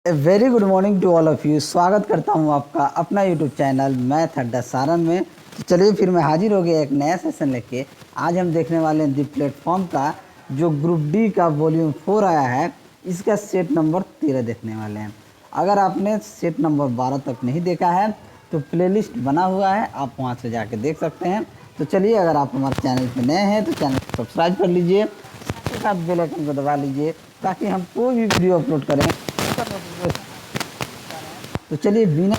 A very good morning to all of you. स्वागत करता हूं आपका अपना यूट्यूब चैनल मैथ अड्डा सारण में। तो चलिए फिर मैं हाजिर हो गया एक नया सेशन लेके। आज हम देखने वाले हैं दी प्लेटफॉर्म का जो ग्रुप डी का वॉल्यूम 4 आया है, इसका सेट नंबर 13 देखने वाले हैं। अगर आपने सेट नंबर 12 तक नहीं देखा है तो प्लेलिस्ट बना हुआ है, आप वहाँ से जाके देख सकते हैं। तो चलिए, अगर आप हमारे चैनल पर नए हैं तो चैनल को सब्सक्राइब कर लीजिए, साथ ही साथ बेल आइकन को दबा लीजिए ताकि हम कोई भी वीडियो अपलोड करें। तो चलिए बिना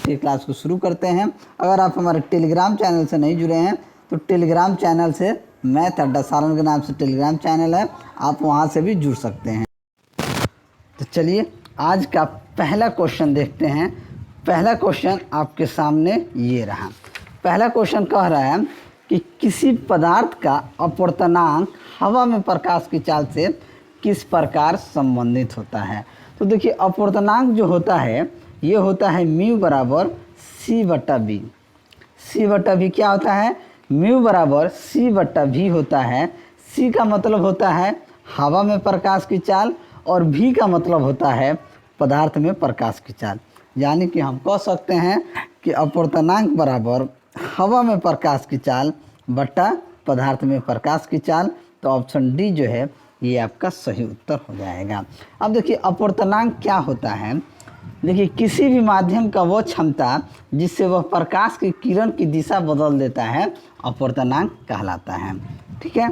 ये क्लास को शुरू करते हैं। अगर आप हमारे टेलीग्राम चैनल से नहीं जुड़े हैं तो टेलीग्राम चैनल से मैथ अड्डा सारण के नाम से टेलीग्राम चैनल है, आप वहां से भी जुड़ सकते हैं। तो चलिए आज का पहला क्वेश्चन देखते हैं। पहला क्वेश्चन आपके सामने ये रहा। पहला क्वेश्चन कह रहा है कि किसी पदार्थ का अपवर्तनांक हवा में प्रकाश की चाल से किस प्रकार संबंधित होता है। तो देखिए, अपवर्तनांक जो होता है ये होता है म्यू बराबर सी बटा बी। सी बटा बी क्या होता है? म्यू बराबर सी बटा भी होता है। सी का मतलब होता है हवा में प्रकाश की चाल और भी का मतलब होता है पदार्थ में प्रकाश की चाल। यानी कि हम कह सकते हैं कि अपवर्तनांक बराबर हवा में प्रकाश की चाल बटा पदार्थ में प्रकाश की चाल। तो ऑप्शन डी जो है ये आपका सही उत्तर हो जाएगा। अब देखिए, अपवर्तनांक क्या होता है। देखिए, किसी भी माध्यम का वो क्षमता जिससे वह प्रकाश की किरण की दिशा बदल देता है अपवर्तनांक कहलाता है। ठीक है,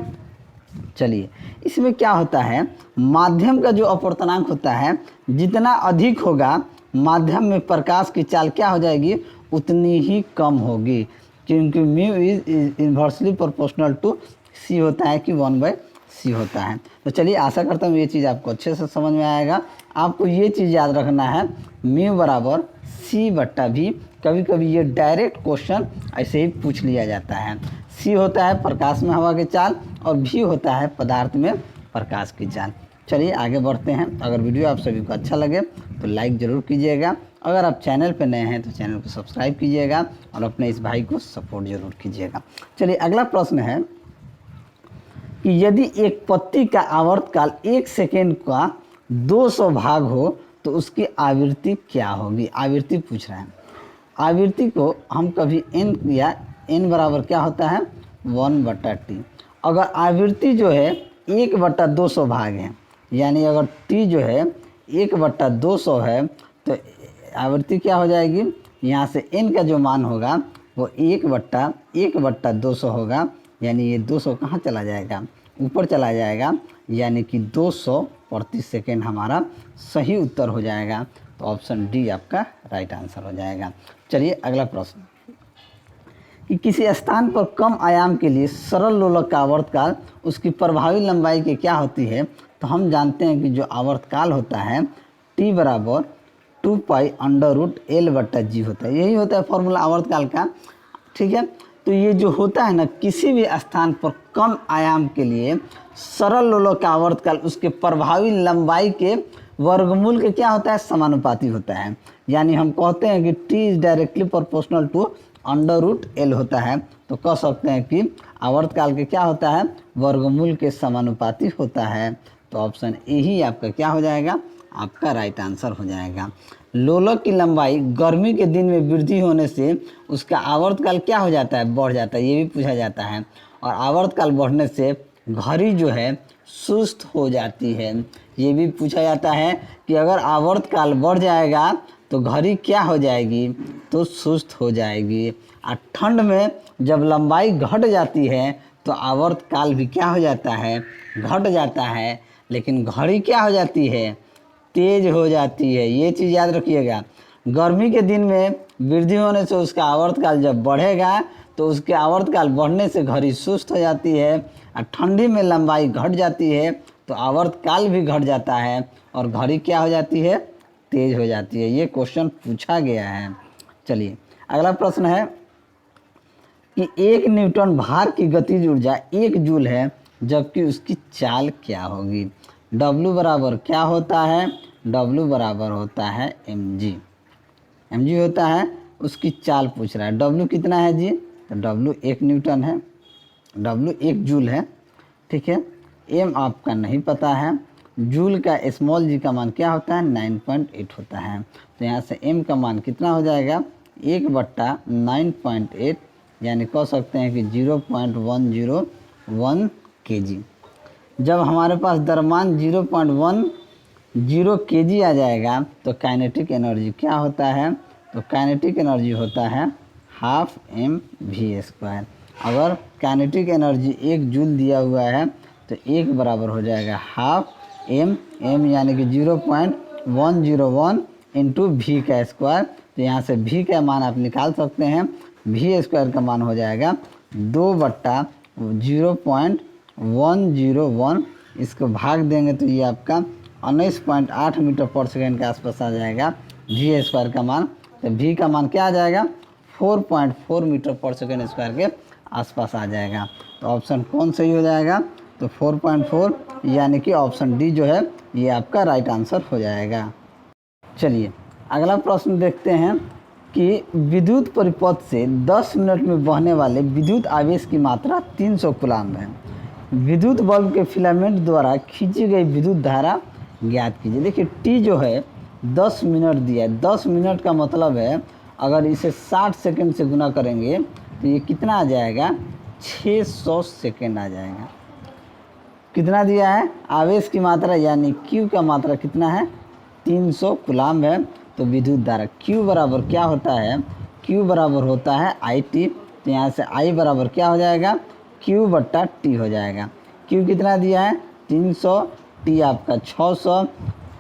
चलिए इसमें क्या होता है, माध्यम का जो अपवर्तनांक होता है जितना अधिक होगा माध्यम में प्रकाश की चाल क्या हो जाएगी, उतनी ही कम होगी, क्योंकि mu is inversely proportional to C होता है कि 1/c होता है। तो चलिए, आशा करता हूँ ये चीज़ आपको अच्छे से समझ में आएगा। आपको ये चीज़ याद रखना है, म्यू बराबर सी बट्टा भी। कभी कभी ये डायरेक्ट क्वेश्चन ऐसे ही पूछ लिया जाता है। सी होता है प्रकाश में हवा की चाल और भी होता है पदार्थ में प्रकाश की चाल। चलिए आगे बढ़ते हैं। अगर वीडियो आप सभी को अच्छा लगे तो लाइक ज़रूर कीजिएगा। अगर आप चैनल पर नए हैं तो चैनल को सब्सक्राइब कीजिएगा और अपने इस भाई को सपोर्ट ज़रूर कीजिएगा। चलिए अगला प्रश्न है कि यदि एक पत्ती का आवर्तकाल 1 सेकेंड का 200 भाग हो तो उसकी आवृत्ति क्या होगी। आवृत्ति पूछ रहे हैं। आवृत्ति को हम कभी n या n बराबर क्या होता है 1/t। अगर आवृत्ति जो है 1/200 भाग है, यानी अगर t जो है 1/200 है तो आवृत्ति क्या हो जाएगी, यहाँ से n का जो मान होगा वो 1/200 होगा। यानी ये 200 कहाँ चला जाएगा, ऊपर चला जाएगा, यानी कि 200 प्रति सेकेंड हमारा सही उत्तर हो जाएगा। तो ऑप्शन डी आपका राइट आंसर हो जाएगा। चलिए अगला प्रश्न कि किसी स्थान पर कम आयाम के लिए सरल लोलक का आवर्तकाल उसकी प्रभावी लंबाई की क्या होती है। तो हम जानते हैं कि जो आवर्तकाल होता है t बराबर 2π√L/g होता है। यही होता है फॉर्मूला आवर्तकाल का। ठीक है, तो ये जो होता है ना, किसी भी स्थान पर कम आयाम के लिए सरल लोलक का आवर्तकाल उसके प्रभावी लंबाई के वर्गमूल के क्या होता है, समानुपाती होता है। यानी हम कहते हैं कि t is directly proportional to √L होता है। तो कह सकते हैं कि आवर्तकाल के क्या होता है, वर्गमूल के समानुपाती होता है। तो ऑप्शन ए ही आपका क्या हो जाएगा, आपका राइट आंसर हो जाएगा। लोलक की लंबाई गर्मी के दिन में वृद्धि होने से उसका आवर्तकाल क्या हो जाता है, बढ़ जाता है, ये भी पूछा जाता है। और आवर्तकाल बढ़ने से घड़ी जो है सुस्त हो जाती है, ये भी पूछा जाता है कि अगर आवर्तकाल बढ़ जाएगा तो घड़ी क्या हो जाएगी, तो सुस्त हो जाएगी। और ठंड में जब लंबाई घट जाती है तो आवर्तकाल भी क्या हो जाता है, घट जाता है, लेकिन घड़ी क्या हो जाती है, तेज हो जाती है। ये चीज़ याद रखिएगा। गर्मी के दिन में वृद्धि होने से उसका आवर्तकाल जब बढ़ेगा तो उसके आवर्तकाल बढ़ने से घड़ी सुस्त हो जाती है, और ठंडी में लंबाई घट जाती है तो आवर्तकाल भी घट जाता है और घड़ी क्या हो जाती है, तेज हो जाती है। ये क्वेश्चन पूछा गया है। चलिए अगला प्रश्न है कि 1 न्यूटन भार की गतिज ऊर्जा 1 जूल है जबकि उसकी चाल क्या होगी। W बराबर क्या होता है, W बराबर होता है mg। mg होता है, उसकी चाल पूछ रहा है। W कितना है जी, तो W 1 न्यूटन है, W 1 जूल है। ठीक है, m आपका नहीं पता है, जूल का स्मॉल जी का मान क्या होता है 9.8 होता है। तो यहाँ से m का मान कितना हो जाएगा 1/9.8 यानी कह सकते हैं कि 0.101 kg। जब हमारे पास द्रव्यमान 0.10 kg आ जाएगा तो काइनेटिक एनर्जी क्या होता है, तो काइनेटिक एनर्जी होता है हाफ mv²। अगर काइनेटिक एनर्जी 1 जूल दिया हुआ है तो 1 बराबर हो जाएगा हाफ m यानी कि 0.101 इंटू वी का स्क्वायर। तो यहाँ से v का मान आप निकाल सकते हैं, v² का मान हो जाएगा 2/0.101। इसको भाग देंगे तो ये आपका 19.8 मीटर पर सेकेंड के आसपास आ जाएगा v² का मान। तो v का मान क्या आ जाएगा 4.4 मीटर पर सेकेंड स्क्वायर के आसपास आ जाएगा। तो ऑप्शन कौन सही हो जाएगा, तो 4.4 यानी कि ऑप्शन डी जो है ये आपका राइट आंसर हो जाएगा। चलिए अगला प्रश्न देखते हैं कि विद्युत परिपथ से 10 मिनट में बहने वाले विद्युत आवेश की मात्रा 300 कूलाम्ब है। विद्युत बल्ब के फिलामेंट द्वारा खींची गई विद्युत धारा ज्ञात कीजिए। देखिए टी जो है 10 मिनट दिया है, 10 मिनट का मतलब है अगर इसे 60 सेकंड से गुना करेंगे तो ये कितना आ जाएगा 600 सेकंड आ जाएगा। कितना दिया है आवेश की मात्रा यानी क्यू का मात्रा कितना है 300 कूलाम्ब है। तो विद्युत धारा क्यू बराबर क्या होता है, क्यू बराबर होता है आई टी। तो यहाँ से आई बराबर क्या हो जाएगा क्यू बट्टा टी हो जाएगा। क्यू कितना दिया है 300, टी आपका 600,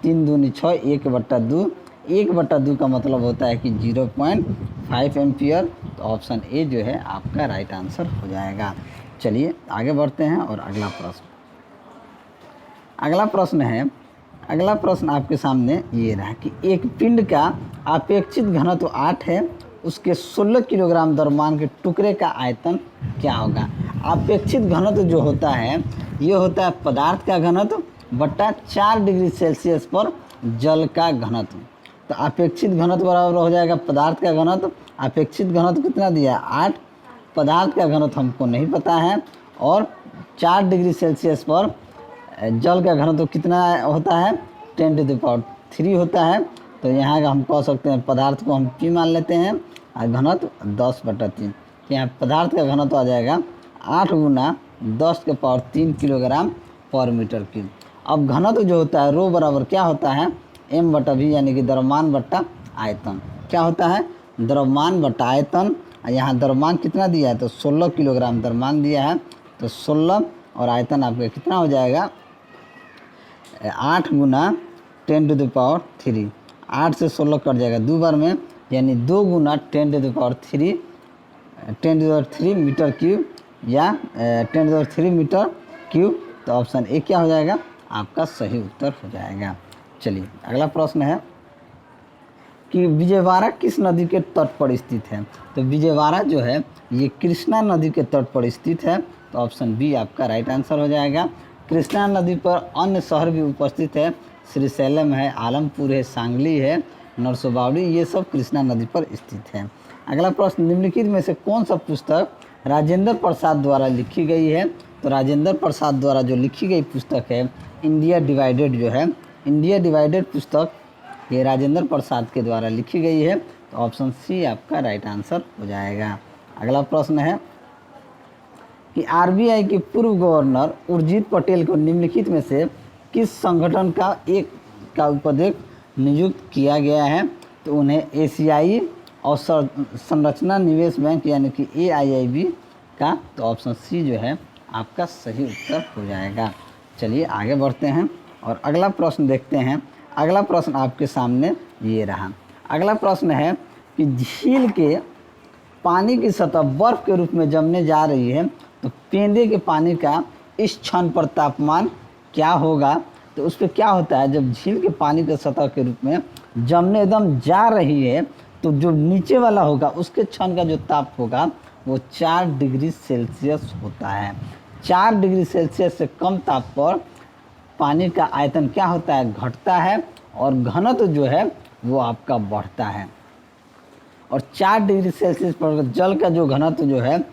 3 दूनी 6, 1/2, 1/2 का मतलब होता है कि 0.5 एम्पियर। तो ऑप्शन ए जो है आपका राइट आंसर हो जाएगा। चलिए आगे बढ़ते हैं और अगला प्रश्न आपके सामने ये रहा कि एक पिंड का अपेक्षित घनत्व 8 है, उसके 16 किलोग्राम द्रव्यमान के टुकड़े का आयतन क्या होगा। अपेक्षित घनत्व जो होता है ये होता है पदार्थ का घनत्व बट्टा 4 डिग्री सेल्सियस पर जल का घनत्व। तो अपेक्षित घनत्व बराबर हो जाएगा पदार्थ का घनत्व। अपेक्षित घनत्व कितना दिया है 8, पदार्थ का घनत्व हमको नहीं पता है, और 4 डिग्री सेल्सियस पर जल का घनत्व कितना होता है 10⁻³ होता है। तो यहाँ का हम कह सकते हैं पदार्थ को हम P मान लेते हैं और घनत्व 10/3। यहाँ पदार्थ का घनत्व आ जाएगा 8 × 10⁻³ किलोग्राम पर मीटर क्यूब। अब घनत्व जो होता है रो बराबर क्या होता है m/v यानी कि द्रव्यमान बट्टा आयतन। क्या होता है द्रव्यमान बट्टा आयतन। यहाँ द्रव्यमान कितना दिया है तो 16 किलोग्राम द्रव्यमान दिया है। तो 16 और आयतन आपका कितना हो जाएगा 8 × 10⁻³। 8 से 16 कट जाएगा 2 बार में, यानी 2 × 10⁻³ मीटर क्यूब या 10⁻³ मीटर क्यूब। तो ऑप्शन ए क्या हो जाएगा आपका सही उत्तर हो जाएगा। चलिए अगला प्रश्न है कि विजयवाड़ा किस नदी के तट पर स्थित है। तो विजयवाड़ा जो है ये कृष्णा नदी के तट पर स्थित है। तो ऑप्शन बी आपका राइट आंसर हो जाएगा। कृष्णा नदी पर अन्य शहर भी उपस्थित है, श्रीशैलम है, आलमपुर है, सांगली है, नरसोबावड़ी, ये सब कृष्णा नदी पर स्थित है। अगला प्रश्न निम्नलिखित में से कौन सा पुस्तक राजेंद्र प्रसाद द्वारा लिखी गई है। तो राजेंद्र प्रसाद द्वारा जो लिखी गई पुस्तक है इंडिया डिवाइडेड जो है, इंडिया डिवाइडेड पुस्तक ये राजेंद्र प्रसाद के द्वारा लिखी गई है। तो ऑप्शन सी आपका राइट आंसर हो जाएगा। अगला प्रश्न है कि आरबीआई के पूर्व गवर्नर उर्जित पटेल को निम्नलिखित में से किस संगठन का उपाध्यक्ष नियुक्त किया गया है। तो उन्हें एशियाई और संरचना निवेश बैंक यानी कि AIIB का। तो ऑप्शन सी जो है आपका सही उत्तर हो जाएगा। चलिए आगे बढ़ते हैं और अगला प्रश्न देखते हैं। अगला प्रश्न आपके सामने ये रहा। अगला प्रश्न है कि झील के पानी की सतह बर्फ के रूप में जमने जा रही है, तो पेंदे के पानी का इस क्षण पर तापमान क्या होगा। तो उस पर क्या होता है जब झील के पानी के सतह के रूप में जमने एकदम जा रही है तो जो नीचे वाला होगा उसके क्षण का जो ताप होगा वो 4 डिग्री सेल्सियस होता है। 4 डिग्री सेल्सियस से कम ताप पर पानी का आयतन क्या होता है घटता है, और घनत्व जो है वो आपका बढ़ता है। और 4 डिग्री सेल्सियस पर जल का जो घनत्व जो है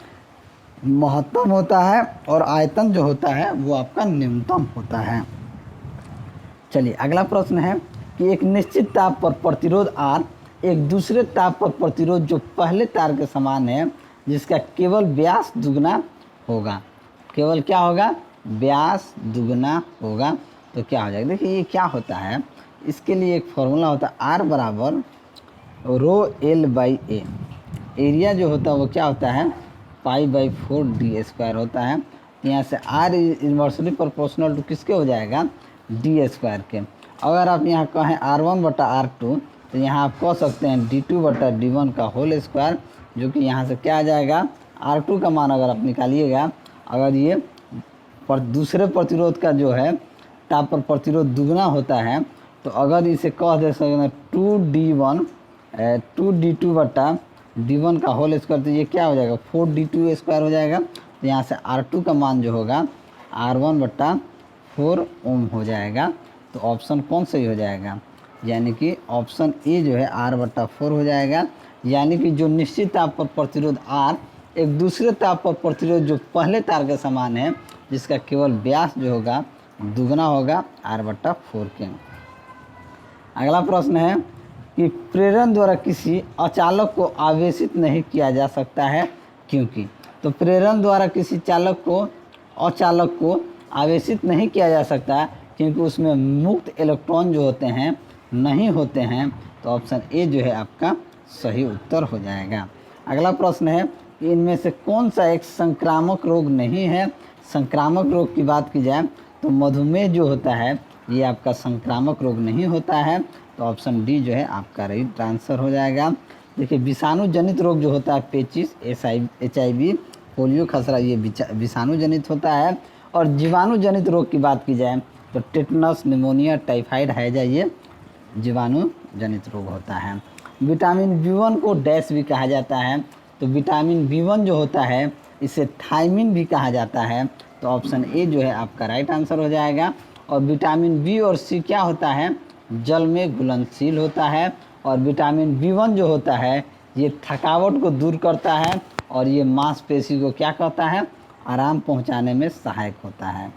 महत्तम होता है और आयतन जो होता है वो आपका न्यूनतम होता है। चलिए अगला प्रश्न है कि एक निश्चित ताप पर प्रतिरोध R एक दूसरे ताप पर प्रतिरोध जो पहले तार के समान है जिसका केवल व्यास दुगना होगा। केवल क्या होगा? व्यास दुगना होगा। तो क्या हो जाएगा? देखिए ये क्या होता है, इसके लिए एक फॉर्मूला होता है R बराबर rho L by A. Area जो होता है वो क्या होता है? पाई बाई 4d² होता है। यहाँ से R इन्वर्सली प्रोपोर्शनल टू किसके हो जाएगा? d² के। अगर आप यहाँ कहें R1 बटा R2 तो यहाँ आप कह सकते हैं d2 बटा d1 का होल स्क्वायर, जो कि यहाँ से क्या आ जाएगा? R2 का मान अगर आप निकालिएगा, अगर ये दूसरे प्रतिरोध का जो है ताप पर प्रतिरोध दुगना होता है तो अगर इसे कह दे सकते हैं 2d2 बटा d1 का होल स्क्वायर, तो ये क्या हो जाएगा? 4d2² हो जाएगा। तो यहाँ से R2 का मान जो होगा R1 बटा 4 ओम हो जाएगा। तो ऑप्शन कौन सही हो जाएगा? यानी कि ऑप्शन ए जो है R बटा 4 हो जाएगा। यानी कि जो निश्चित ताप पर प्रतिरोध R एक दूसरे ताप पर प्रतिरोध जो पहले तार के समान है जिसका केवल व्यास जो होगा दुगना होगा R बटा 4 के। अगला प्रश्न है कि प्रेरण द्वारा किसी अचालक को आवेशित नहीं किया जा सकता है क्योंकि। तो प्रेरण द्वारा किसी अचालक को आवेशित नहीं किया जा सकता क्योंकि उसमें मुक्त इलेक्ट्रॉन जो होते हैं नहीं होते हैं। तो ऑप्शन ए जो है आपका सही उत्तर हो जाएगा। अगला प्रश्न है कि इनमें से कौन सा एक संक्रामक रोग नहीं है। संक्रामक रोग की बात की जाए तो मधुमेह जो होता है ये आपका संक्रामक रोग नहीं होता है। तो ऑप्शन डी जो है आपका राइट आंसर हो जाएगा। देखिए विषाणु जनित रोग जो होता है पेचिस, HIV, पोलियो, खसरा, ये विषाणु जनित होता है। और जीवाणु जनित रोग की बात की जाए तो टेटनस, निमोनिया, टाइफाइड, हैजा, ये जीवाणु जनित रोग होता है। विटामिन B1 को डैश भी कहा जाता है। तो विटामिन B1 जो होता है इसे थायमिन भी कहा जाता है। तो ऑप्शन ए जो है आपका राइट आंसर हो जाएगा। और विटामिन बी और सी क्या होता है? जल में घुलनशील होता है। और विटामिन B1 जो होता है ये थकावट को दूर करता है और ये मांसपेशी को क्या करता है? आराम पहुंचाने में सहायक होता है।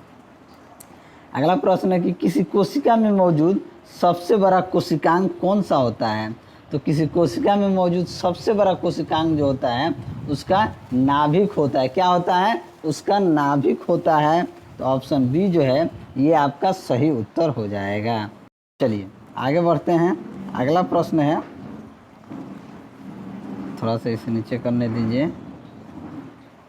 अगला प्रश्न है कि किसी कोशिका में मौजूद सबसे बड़ा कोशिकांग कौन सा होता है। तो किसी कोशिका में मौजूद सबसे बड़ा कोशिकांग जो होता है उसका नाभिक होता है। क्या होता है? उसका नाभिक होता है। तो ऑप्शन बी जो है ये आपका सही उत्तर हो जाएगा। चलिए आगे बढ़ते हैं। अगला प्रश्न है, थोड़ा सा इसे नीचे करने दीजिए,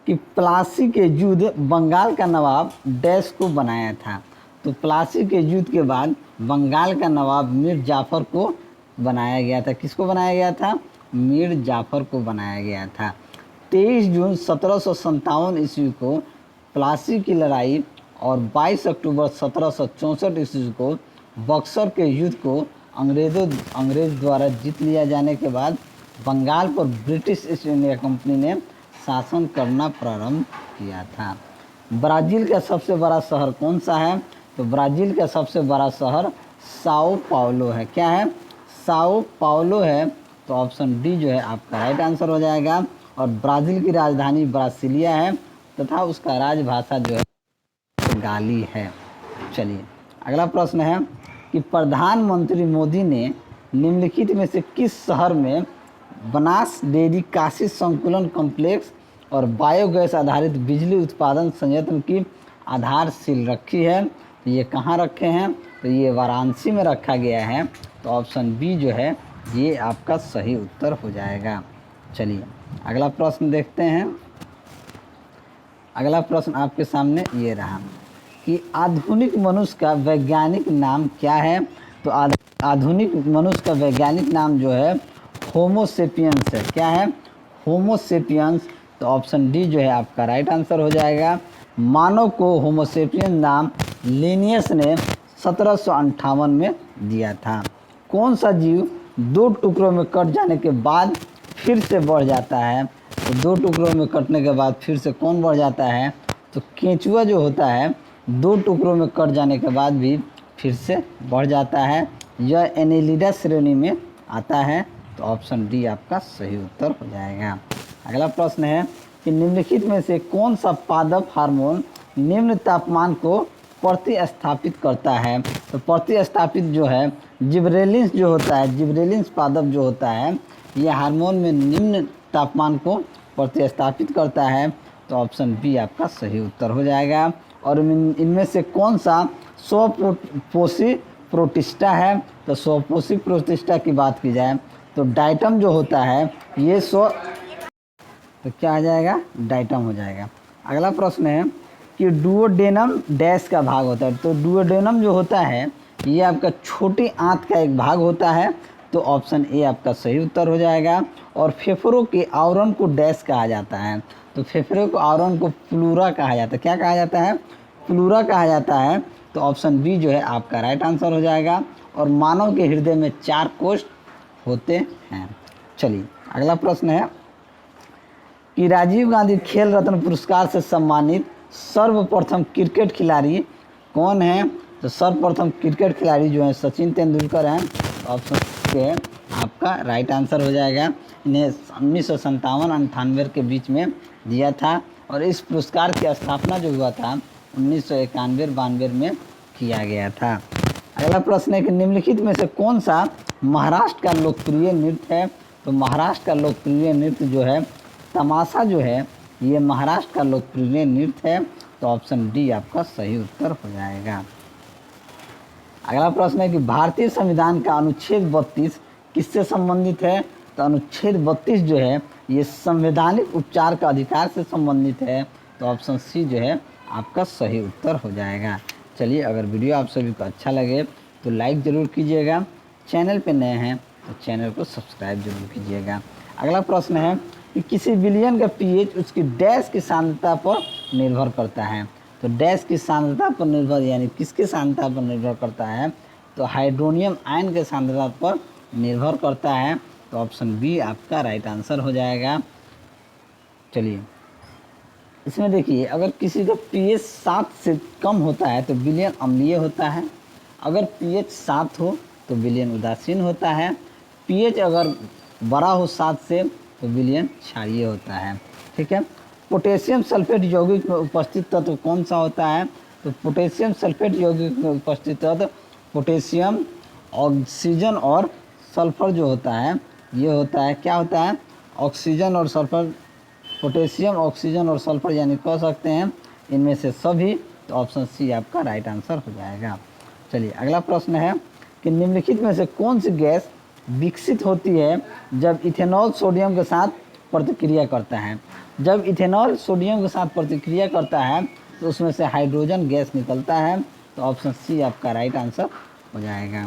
कि प्लासी के युद्ध बंगाल का नवाब डैश को बनाया था। तो प्लासी के युद्ध के बाद बंगाल का नवाब मीर जाफर को बनाया गया था। किसको बनाया गया था? मीर जाफर को बनाया गया था। 23 जून 1757 ईस्वी को प्लासी की लड़ाई और 22 अक्टूबर 1764 ईस्वी को बक्सर के युद्ध को अंग्रेज द्वारा जीत लिया जाने के बाद बंगाल पर ब्रिटिश ईस्ट इंडिया कंपनी ने शासन करना प्रारंभ किया था। ब्राज़ील का सबसे बड़ा शहर कौन सा है? तो ब्राज़ील का सबसे बड़ा शहर साओ पाउलो है। क्या है? साओ पाउलो है। तो ऑप्शन डी जो है आपका राइट आंसर हो जाएगा। और ब्राज़ील की राजधानी ब्रासिलिया है तथा उसका राजभाषा जो है गाली है। चलिए अगला प्रश्न है कि प्रधानमंत्री मोदी ने निम्नलिखित में से किस शहर में बनास डेयरी काशी संकुलन कॉम्प्लेक्स और बायोगैस आधारित बिजली उत्पादन संयंत्र की आधारशिल रखी है? तो ये कहाँ रखे हैं? तो ये वाराणसी में रखा गया है। तो ऑप्शन बी जो है ये आपका सही उत्तर हो जाएगा। चलिए अगला प्रश्न देखते हैं। अगला प्रश्न आपके सामने ये रहा कि आधुनिक मनुष्य का वैज्ञानिक नाम क्या है? तो आधुनिक मनुष्य का वैज्ञानिक नाम जो है होमो सेपियंस है। क्या है? होमो सेपियंस। तो ऑप्शन डी जो है आपका राइट आंसर हो जाएगा। मानव को होमो सेपियंस नाम लिनियस ने 1758 में दिया था। कौन सा जीव 2 टुकड़ों में कट जाने के बाद फिर से बढ़ जाता है? तो 2 टुकड़ों में कटने के बाद फिर से कौन बढ़ जाता है? तो केंचुआ जो होता है 2 टुकड़ों में कट जाने के बाद भी फिर से बढ़ जाता है। यह एनेलिडा श्रेणी में आता है। तो ऑप्शन डी आपका सही उत्तर हो जाएगा। अगला प्रश्न है कि निम्नलिखित में से कौन सा पादप हार्मोन निम्न तापमान को प्रतिस्थापित करता है। तो प्रतिस्थापित जो है जिबरेलिन्स जो होता है, जिबरेलिन्स पादप जो होता है, ये हार्मोन में निम्न तापमान को प्रतिस्थापित करता है। तो ऑप्शन बी आपका सही उत्तर हो जाएगा। और इनमें से कौन सा स्वपोषी प्रोटिस्टा है? तो स्वपोषी प्रोटिस्टा की बात की जाए तो डाइटम जो होता है ये तो क्या आ जाएगा? डाइटम हो जाएगा। अगला प्रश्न है कि डुओडेनम डैश का भाग होता है। तो डुओडेनम जो होता है ये आपका छोटी आंत का एक भाग होता है। तो ऑप्शन ए आपका सही उत्तर हो जाएगा। और फेफड़ों के आवरण को डैश कहा जाता है। तो फेफड़ों के आवरण को प्लूरा कहा जाता है। क्या कहा जाता है? प्लूरा कहा जाता है। तो ऑप्शन बी जो है आपका राइट आंसर हो जाएगा। और मानव के हृदय में 4 कोष्ठ होते हैं। चलिए अगला प्रश्न है कि राजीव गांधी खेल रत्न पुरस्कार से सम्मानित सर्वप्रथम क्रिकेट खिलाड़ी कौन है? तो सर्वप्रथम क्रिकेट खिलाड़ी जो है सचिन तेंदुलकर हैं। ऑप्शन पे आपका राइट आंसर हो जाएगा। इन्हें 1957-98 के बीच में दिया था और इस पुरस्कार की स्थापना जो हुआ था 1991-92 में किया गया था। अगला प्रश्न है कि निम्नलिखित में से कौन सा महाराष्ट्र का लोकप्रिय नृत्य है? तो महाराष्ट्र का लोकप्रिय नृत्य जो है तमाशा जो है ये महाराष्ट्र का लोकप्रिय नृत्य है। तो ऑप्शन डी आपका सही उत्तर हो जाएगा। अगला प्रश्न है कि भारतीय संविधान का अनुच्छेद 32 किससे संबंधित है? तो अनुच्छेद 32 जो है ये संवैधानिक उपचार का अधिकार से संबंधित है। तो ऑप्शन सी जो है आपका सही उत्तर हो जाएगा। चलिए अगर वीडियो आप सभी को अच्छा लगे तो लाइक ज़रूर कीजिएगा। चैनल पे नए हैं तो चैनल को सब्सक्राइब जरूर कीजिएगा। अगला प्रश्न है कि किसी विलयन का पीएच उसकी डैश की सांद्रता पर निर्भर करता है। तो डैश की सांद्रता पर निर्भर यानी किसकी सांद्रता पर निर्भर करता है? तो हाइड्रोनियम आयन के सांद्रता पर निर्भर करता है। तो ऑप्शन बी आपका राइट आंसर हो जाएगा। चलिए इसमें देखिए अगर किसी का पीएच 7 से कम होता है तो विलयन अम्लीय होता है। अगर पीएच 7 हो तो विलयन उदासीन होता है। पीएच अगर बड़ा हो 7 से तो विलयन क्षारीय होता है। ठीक है। पोटेशियम सल्फेट यौगिक में उपस्थित तत्व कौन सा होता है? तो पोटेशियम सल्फेट यौगिक में उपस्थित तत्व पोटेशियम, ऑक्सीजन और सल्फर जो होता है ये होता है। क्या होता है? ऑक्सीजन और सल्फर, पोटेशियम, ऑक्सीजन और सल्फर यानी कह सकते हैं इनमें से सभी। तो ऑप्शन सी आपका राइट आंसर हो जाएगा। चलिए अगला प्रश्न है कि निम्नलिखित में से कौन सी गैस विकसित होती है जब इथेनॉल सोडियम के साथ प्रतिक्रिया करता है? जब इथेनॉल सोडियम के साथ प्रतिक्रिया करता है तो उसमें से हाइड्रोजन गैस निकलता है। तो ऑप्शन सी आपका राइट आंसर हो जाएगा।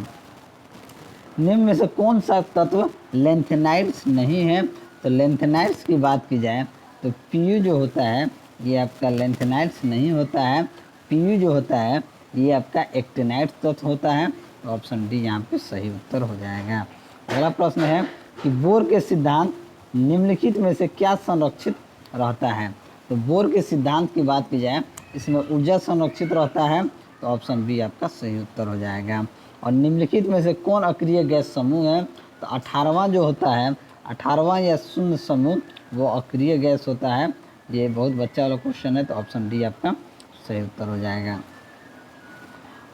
निम्न में से कौन सा तत्व लेंथेनाइड्स नहीं है? तो लेंथेनाइड्स की बात की जाए तो पीयू जो होता है ये आपका लेंथेनाइड्स नहीं होता है। पीयू जो होता है ये आपका एक्टिनाइड तत्व होता है। तो ऑप्शन डी यहाँ पे सही उत्तर हो जाएगा। अगला प्रश्न है कि बोर के सिद्धांत निम्नलिखित में से क्या संरक्षित रहता है? तो बोर के सिद्धांत की बात की जाए इसमें ऊर्जा संरक्षित रहता है। तो ऑप्शन बी आपका सही उत्तर हो जाएगा। और निम्नलिखित में से कौन अक्रिय गैस समूह है? तो 18वां जो होता है 18वां या शून्य समूह वो अक्रिय गैस होता है। ये बहुत बच्चा वाला क्वेश्चन है। तो ऑप्शन डी आपका सही उत्तर हो जाएगा।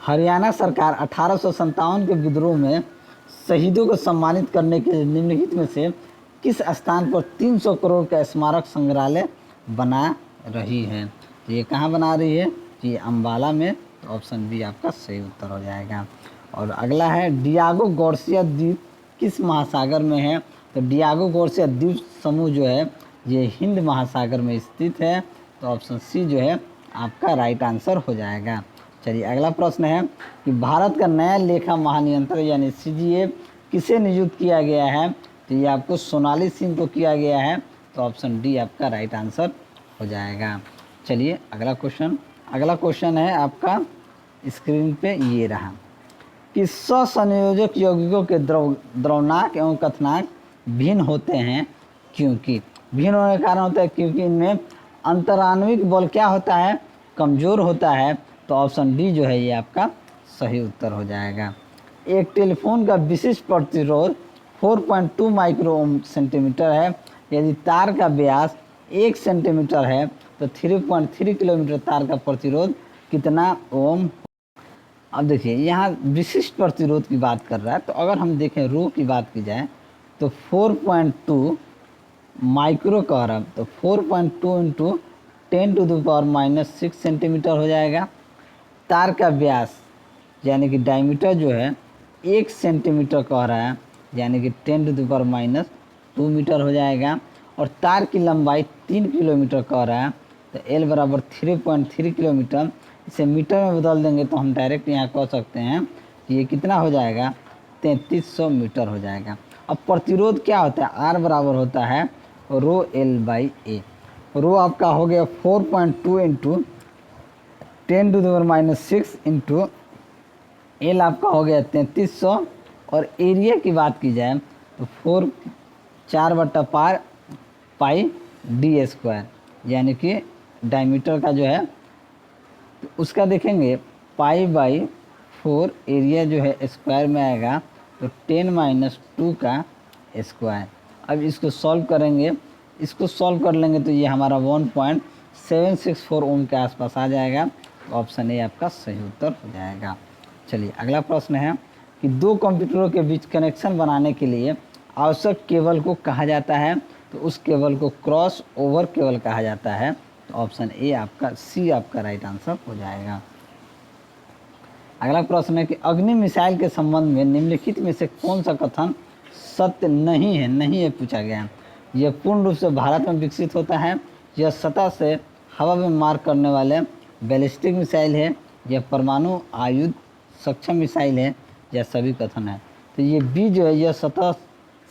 हरियाणा सरकार 1857 के विद्रोह में शहीदों को सम्मानित करने के लिए निम्नलिखित में से किस स्थान पर 300 करोड़ का स्मारक संग्रहालय बना रही है? तो ये कहाँ बना रही है? ये अम्बाला में। तो ऑप्शन बी आपका सही उत्तर हो जाएगा। और अगला है डियागो गार्सिया द्वीप किस महासागर में है? तो डियागो गार्सिया द्वीप समूह जो है ये हिंद महासागर में स्थित है। तो ऑप्शन सी जो है आपका राइट आंसर हो जाएगा। चलिए अगला प्रश्न है कि भारत का नया लेखा महानियंत्रक यानी सीजीए किसे नियुक्त किया गया है? तो ये आपको सोनाली सिंह को किया गया है। तो ऑप्शन डी आपका राइट आंसर हो जाएगा। चलिए अगला क्वेश्चन है आपका स्क्रीन पे ये रहा कि स्वसंयोजक यौगिकों के द्रवणांक एवं कथनांक भिन्न होते हैं क्योंकि भिन्न होने का कारण होता है क्योंकि इनमें अंतराण्विक बल क्या होता है? कमज़ोर होता है। तो ऑप्शन डी जो है ये आपका सही उत्तर हो जाएगा। एक टेलीफोन का विशिष्ट प्रतिरोध 4.2 माइक्रो ओम सेंटीमीटर है। यदि तार का व्यास 1 सेंटीमीटर है तो 3.3 किलोमीटर तार का प्रतिरोध कितना ओम। अब देखिए यहाँ विशिष्ट प्रतिरोध की बात कर रहा है, तो अगर हम देखें रो की बात की जाए तो 4.2 माइक्रो कह रहा है, तो 4.2 इंटू 10⁻⁻6 सेंटीमीटर हो जाएगा। तार का व्यास यानी कि डायमीटर जो है 1 सेंटीमीटर कह रहा है, यानी कि 10⁻² मीटर हो जाएगा। और तार की लंबाई 3 किलोमीटर कह रहा है, तो L बराबर 3.3 किलोमीटर। इसे मीटर में बदल देंगे तो हम डायरेक्ट यहाँ कह सकते हैं कि ये कितना हो जाएगा, 3300 मीटर हो जाएगा। अब प्रतिरोध क्या होता है, R बराबर होता है रो L/A। रो आपका हो गया 4.2 इंटू 10⁻⁻6 इंटू L आपका हो गया 3300। और एरिया की बात की जाए तो 4/4π/d², यानी कि डायमीटर का जो है तो उसका देखेंगे π/4 एरिया जो है स्क्वायर में आएगा, तो 10⁻² का स्क्वायर। अब इसको सॉल्व करेंगे, इसको सॉल्व कर लेंगे तो ये हमारा 1.764 ओम के आसपास आ जाएगा। तो ऑप्शन ए आपका सही उत्तर हो जाएगा। चलिए अगला प्रश्न है कि दो कंप्यूटरों के बीच कनेक्शन बनाने के लिए आवश्यक केबल को कहा जाता है, तो उस केबल को क्रॉस ओवर केबल कहा जाता है। तो ऑप्शन ए आपका सी आपका राइट आंसर हो जाएगा। अगला प्रश्न है कि अग्नि मिसाइल के संबंध में निम्नलिखित में से कौन सा कथन सत्य नहीं है, पूछा गया है। यह पूर्ण रूप से भारत में विकसित होता है, यह सतह से हवा में मार करने वाले बैलिस्टिक मिसाइल है, यह परमाणु आयुध सक्षम मिसाइल है, यह सभी कथन है। तो ये बी जो है यह सतह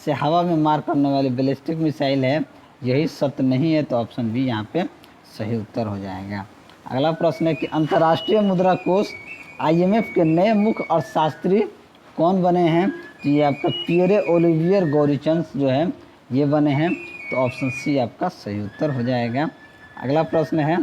से हवा में मार करने वाली बैलिस्टिक मिसाइल है, यही सत्य नहीं है। तो ऑप्शन बी यहाँ पे सही उत्तर हो जाएगा। अगला प्रश्न है कि अंतर्राष्ट्रीय मुद्रा कोष IMF के नए मुख्य अर्थशास्त्री कौन बने हैं, तो ये आपका पियरे ओलिवियर गौरीचंद जो है ये बने हैं। तो ऑप्शन सी आपका सही उत्तर हो जाएगा। अगला प्रश्न है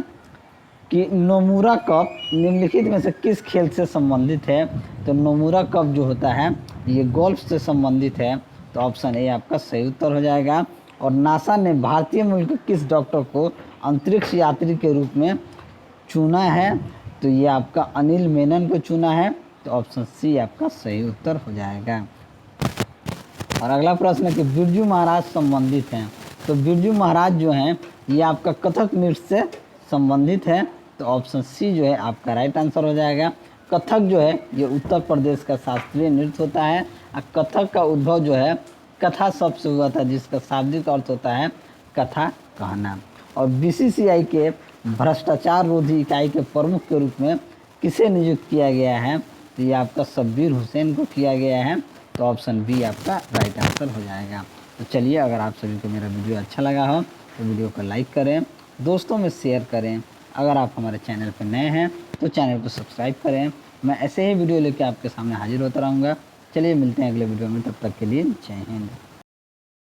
कि नोमुरा कप निम्नलिखित में से किस खेल से संबंधित है, तो नोमुरा कप जो होता है ये गोल्फ से संबंधित है। तो ऑप्शन ए आपका सही उत्तर हो जाएगा। और नासा ने भारतीय मूल के किस डॉक्टर को अंतरिक्ष यात्री के रूप में चुना है, तो ये आपका अनिल मेनन को चुना है। तो ऑप्शन सी आपका सही उत्तर हो जाएगा। और अगला प्रश्न है कि बिरजू महाराज संबंधित हैं, तो बिरजू महाराज जो हैं ये आपका कथक नृत्य से संबंधित है। तो ऑप्शन सी जो है आपका राइट आंसर हो जाएगा। कथक जो है ये उत्तर प्रदेश का शास्त्रीय नृत्य होता है। और कथक का उद्भव जो है कथा शब्द से हुआ था, जिसका शाब्दिक अर्थ होता है कथा कहना। और BCCI के भ्रष्टाचार रोधी इकाई के प्रमुख के रूप में किसे नियुक्त किया गया है, तो ये आपका शब्बीर हुसैन को किया गया है। तो ऑप्शन बी आपका राइट आंसर हो जाएगा। तो चलिए अगर आप सभी को मेरा वीडियो अच्छा लगा हो तो वीडियो को लाइक करें, दोस्तों में शेयर करें। अगर आप हमारे चैनल पर नए हैं तो चैनल को सब्सक्राइब करें। मैं ऐसे ही वीडियो लेकर आपके सामने हाजिर होता रहूँगा। चलिए मिलते हैं अगले वीडियो में, तब तक के लिए जय हिंद।